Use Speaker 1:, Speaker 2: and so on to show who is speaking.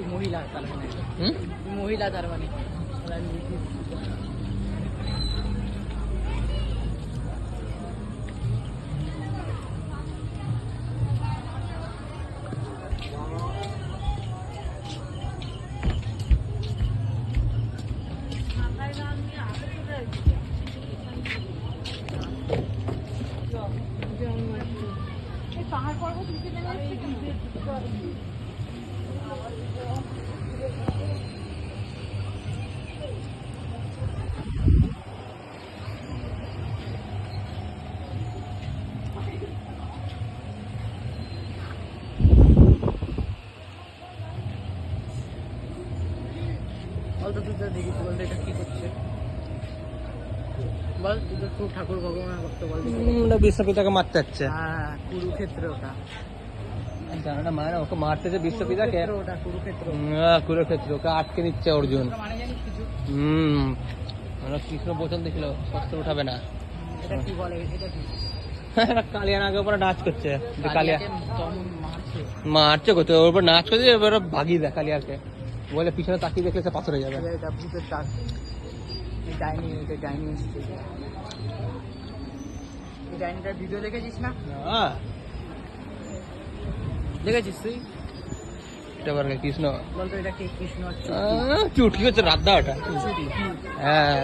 Speaker 1: তুই মহিলা তার মানে তুই মহিলা তার মানে পাহাড় পর্বত নিচে নেমে বলতো তুই তো দেখি বলতো এটা কি করছে বল তুই তো ঠাকুর ভগবান ভক্ত বল
Speaker 2: বিশ্বপিতাকে মারতে যাচ্ছে।
Speaker 1: হ্যাঁ কুরুক্ষেত্র ওটা
Speaker 2: জানাটা মায়ের ওকে মারতেছে বিশ্বপিতাকে।
Speaker 1: ওটা কুরুক্ষেত্র
Speaker 2: কুরুক্ষেত্র ওকে আটকে নিচ্ছে অর্জুন।
Speaker 1: মানে জানিস কিছু
Speaker 2: কৃষ্ণ বচন দেখলো শস্ত্র উঠাবে না।
Speaker 1: এটা কি বলে এটা কি
Speaker 2: কালিয়ান আগে উপরে নাচ করছে। কালিয়া
Speaker 1: কেমন মারছে
Speaker 2: মারছে কোথায় ওর উপর নাচ করছে এবার ভাগিয়ে দেয় কালিয়াকে বলে পিছনে তাকিয়ে দেখলে সে পাথর হয়ে যাবে।
Speaker 1: এটা ভূতের ডাক ডাইনি এটা ডাইনি এসছে এই ডাইনিটার ভিডিও দেখেছিস না দেখেছিস তুই
Speaker 2: এটা বার কৃষ্ণ
Speaker 1: বলতো এটা কে কৃষ্ণ
Speaker 2: চুটকি হচ্ছে রাধা ওটা। হ্যাঁ